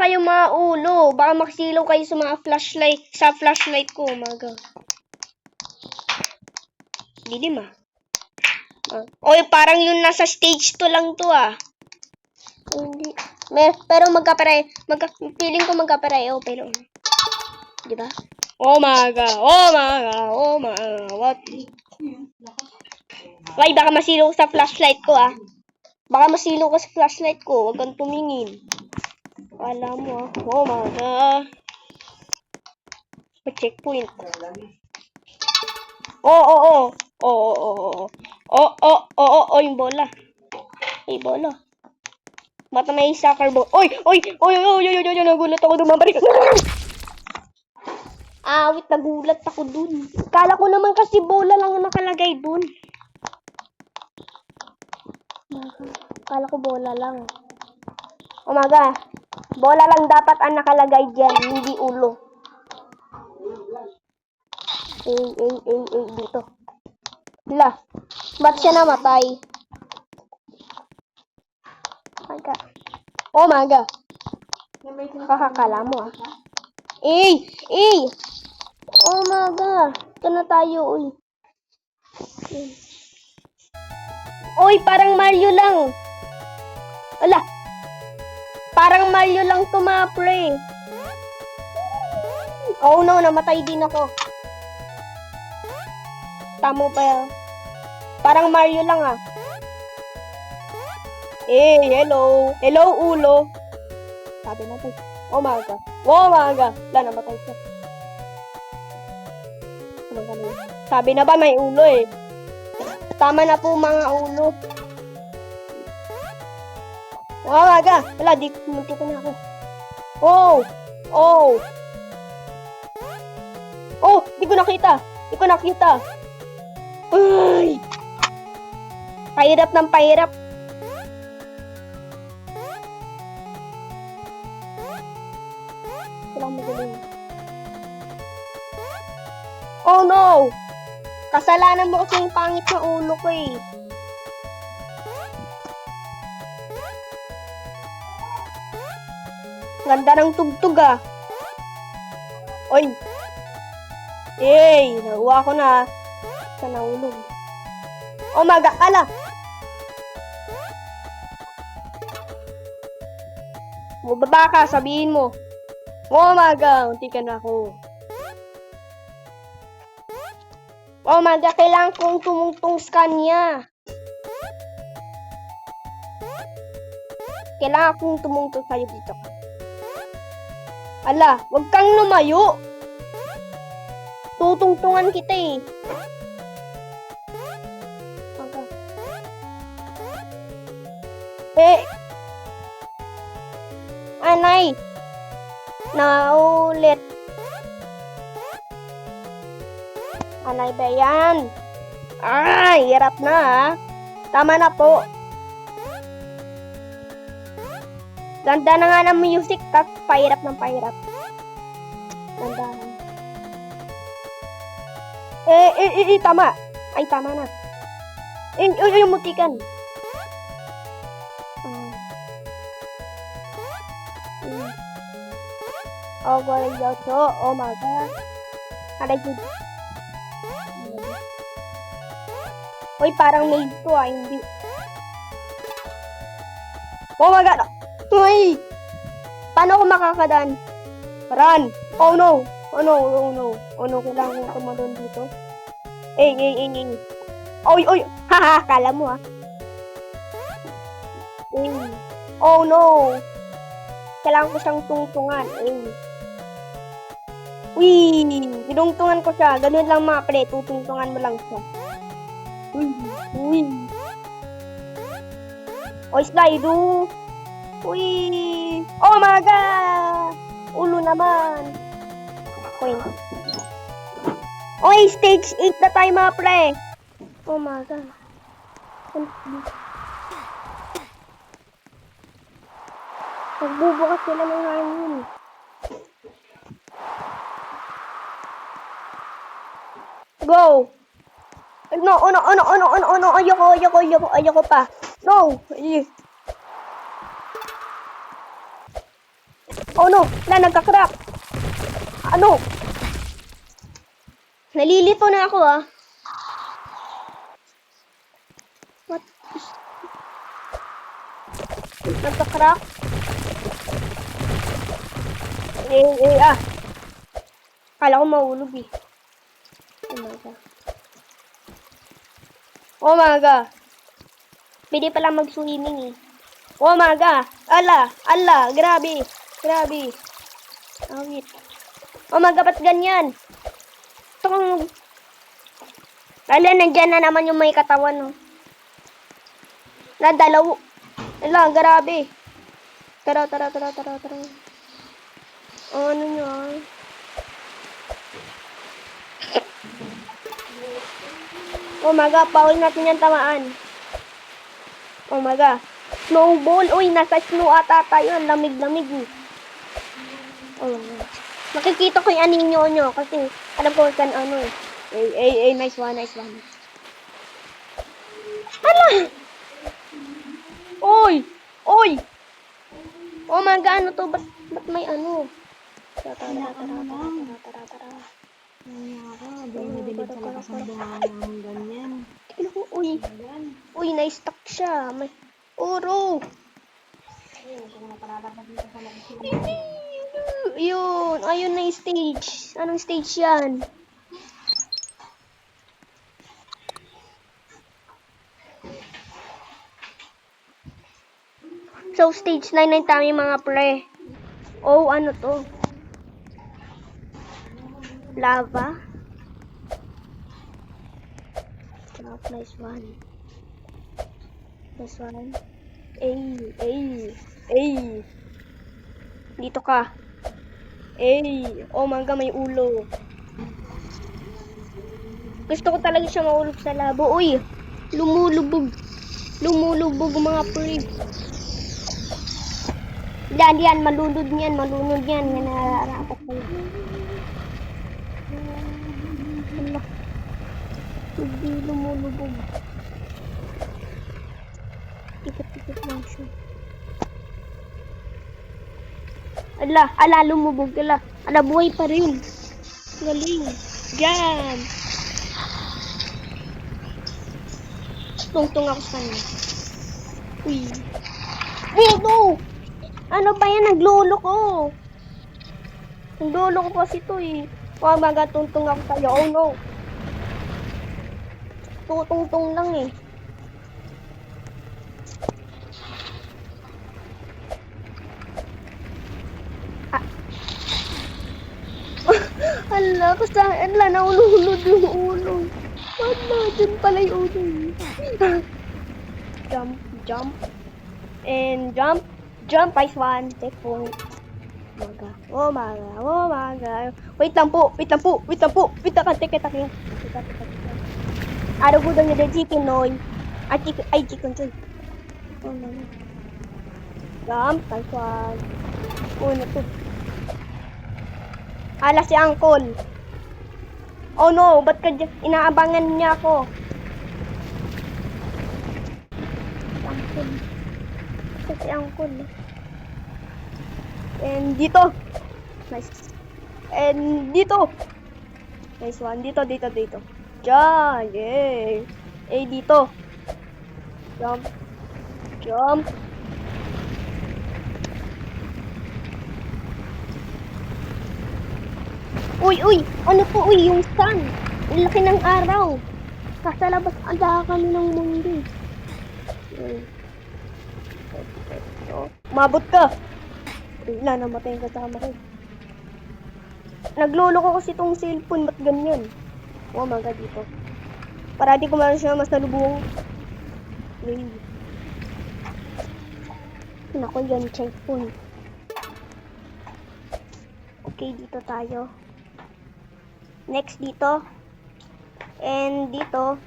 kayo mga ulo. Baka maksilaw kayo sa mga flashlight ko. Umaga. Didim ah. Oy, parang yun nasa stage 2 lang to ah. Hindi. Pero feeling ko magkapareho, pero di ba? Oh my god. What? Why, baka masilaw sa flashlight ko ah. Baka masilaw ka sa flashlight ko. Huwag kang tumingin. Alam mo ah. Oh my god. Checkpoint. Oo, yung bola. Ay, bola. Bata may soccer ball. Oy, nagulat ako dumabalik. Wait, nagulat ako dun. Kala ko naman kasi bola lang ang nakalagay dun. Kala ko bola lang. Umaga. Bola lang dapat ang nakalagay dyan, hindi ulo. Dito. Hala. Ba't siya namatay? Oh my god. Kakakala mo ah. Oh my god. Ito na tayo, uy. Uy, parang Mario lang. Ala. Parang Mario lang to, mga pre. Oh no, namatay din ako. Tamo pa yan. Parang Mario lang ah. Hello. Hello, ulo. Sabi natin. Oh my god. Wala, namatay siya. Sabi na ba may ulo eh. Tama na po mga ulo. Oh my god. Wala, munti ko na ako. Di ko nakita. Ay! Pahirap ng pahirap. Oh no! Kasalanan mo kasi yung pangit na ulo ko eh. Ganda ng tugtog ah. Oy! Nakuha ko na. Sa naulog. Oh my god, ala! Bumaba ka, sabihin mo. Oh my god, unti ka na ako. Oh my god, kailangan kong tumungtong sa kanya. Kailangan kong tumungtong sa'yo dito. Ala, wag kang lumayo. Tutungtungan kita eh. Anay. Naulit. Anay ba yan? Hirap na ah. Tama na po. Ganda na nga ng music, tapos pahirap ng pahirap. Ganda na. Tama. Ay, tama na. Mutikan. Galing daw to. Oh my god. Aray, good. Uy, parang made to ah, hindi. Oh my god. Uy! Paano ako makakadaan? Run! Oh no! Kailangan ko tumalon dito. Oy! Haha, kala mo ah. Oh no! Kailangan ko siyang tungtungan. Uy! Tinungtungan ko siya. Ganun lang mga pre. Tutungtungan mo lang siya. Uy! Oy, slide! Uy! Oh my god! Ulo naman. Oy, stage 8 na tayo mga pre. Oh my god. Nagbubukas sila ng hangin. Go! No! Ayoko pa. No! Oh no! Wala, nagka-crack! Ano? Nalilito na ako ah. What is... Nagka-crack? Ah. Kala ko mahulog eh. Oh my God. Oh my God. Pwede pala mag-swimming eh. Oh my God. Ala, grabe. Awit. Oh my God, ba't ganyan? Ito Ala, nandyan na naman yung may katawan oh. Nadalaw. Ala, grabe. Tara. Oh, ano nyo ah. Oh my God, bawal natin yan tamaan. Oh my God. Snowball. Uy, nasa snow ata tayo. Lamig eh. Oh my God. Makikita ko yung anino nyo kasi alam ko kan ano eh. Nice one. Ala! Oy! Oh my God, ano to? Ba't may ano? Tara. Dinig sa lakas ng buhangin ng ganyan. Uy, na-stuck siya. May oro. Ayun na yung stage. Anong stage yan? So, stage 9 na tayo mga pre. Oh, ano to? Lava. Nice one. Dito ka. Oh my God, may ulo. Gusto ko talaga siya maulog sa labo. Uy, lumulubog mga pre. Yan, malunod yan. Yan, nararapat ko. Hindi lumulubog. Ikot lang siya. Ala, lumubog. Ala, buhay pa rin. Galing. Yan. Tungtong ako sa kanya. Uy. No! Ano ba yan? Naglolo ko kasi to eh. Oh, magatungtong ako sa'yo. Oh no. Tutungtong lang eh. Ala, naululod yung ulo. Ala, dyan pala yung ulo. Jump. And jump. Nice one. Take point. Oh my God. Wait lang po. Teka. Araw ko daw niya chicken noy. Chicken choy. Oh my God. Jump. Nice one. Oh, ano to? Ala si Uncle. Oh no, ba't ka dyan? Inaabangan niya ako. Si Uncle. And dito. Nice. And dito. Nice one. Dito. Diyan. Yay. Dito. Jump. Uy. Ano po? Yung sun. Ang laki ng araw. Sa labas, ang kami ng mundo. Mabot ka. Wala, namatay yung kasama ko. Naglolo ko kasi itong cellphone. Ba't ganyan? Oh my God, dito. Para di ko man siya masalubong. Naku, yan cellphone. Okay, dito tayo. Next dito. And dito.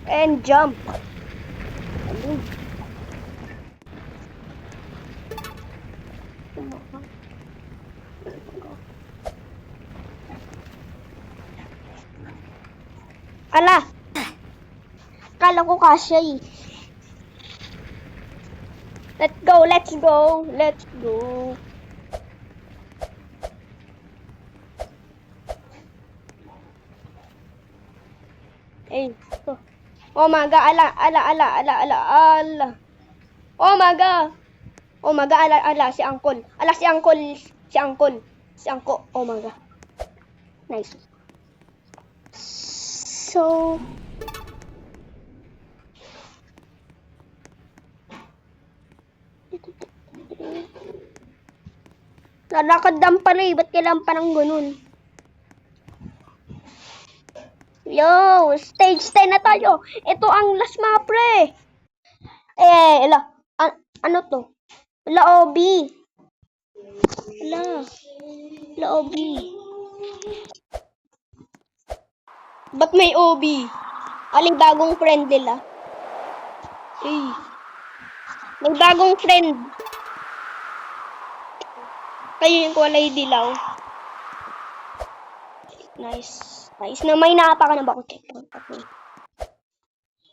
And jump. Ayun. Ala! Kala ko kasya eh. Let's go, let's go, let's go. Eh, to. Oh my god, ala. Oh my god. Oh my god, ala, si Uncle. Ala, si Uncle. Si Uncle. Si Uncle. Oh my god. Nice. So, lalakad lang pala eh. Ba't kailangan pa ng ganun? Yo, stage 10 na tayo. Ito ang last map, pre. Ano to? OB. OB. Ba't may OB? Aling bagong friend nila? May bagong friend. Kayo yung kulay dilaw. Nice. Na may napa ka na ba ako? Checkpoint. Okay.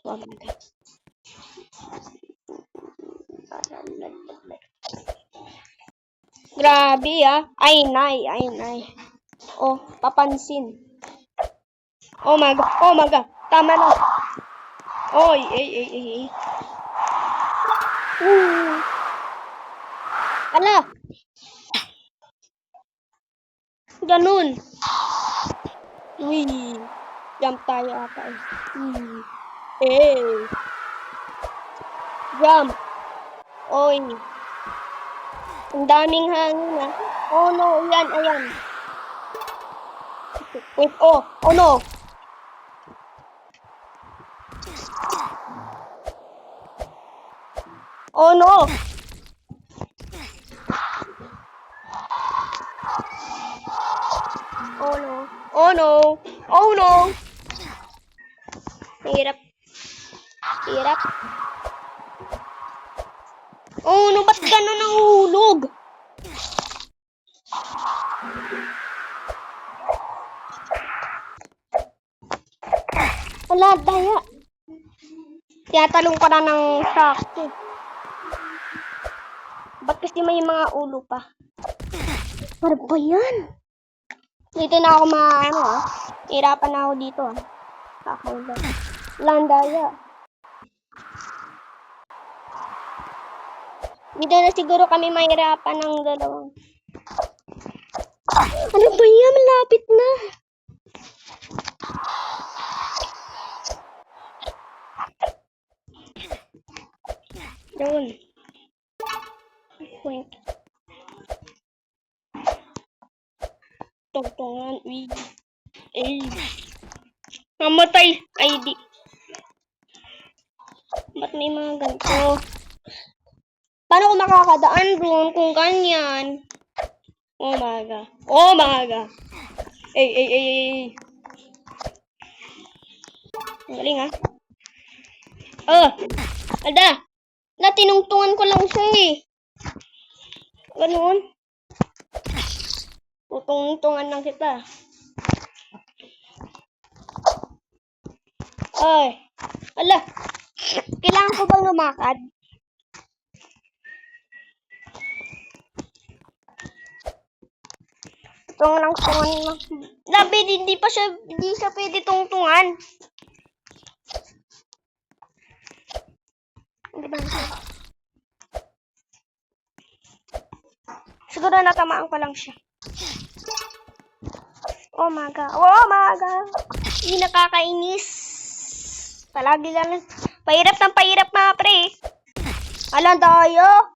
Oh my God. Grabe ah. Ay, nay. Oh, papansin. Oh my God. Tama na. Oy, ay. Ala. Ganun. Uy. Jump tayo ata eh. Jump. Oy. Ang daming hangin ah. Oh no, ayan. Wait, oh no. Oh no. Oh no. Hirap. Oh no, ba't gano'n ang hulog? Wala, daya. Tinatalong ka na ng sakto. Ba't kasi may mga ulo pa? Ano ba yan? Dito na ako hirapan na ako dito Landaya. Dito na siguro kami mahirapan ng dalawang. Ano ba yan? Malapit na. Doon. Wait. Tungtungan. Namatay. Ay, di. Ba't may mga ganito? Paano ko makakadaan doon kung ganyan? Oh my God. Ay. Ang galing Ada. Tinungtungan ko lang siya eh. Ganun. Tutungtungan lang kita. Ay. Ala. Kailangan ko bang lumakad? Tungan. Labi, hindi siya pwede tungtungan. Siguro natamaan ko lang siya. Oh my God. Hindi nakakainis. Palagi lang. Pahirap mga pre. Alam tayo.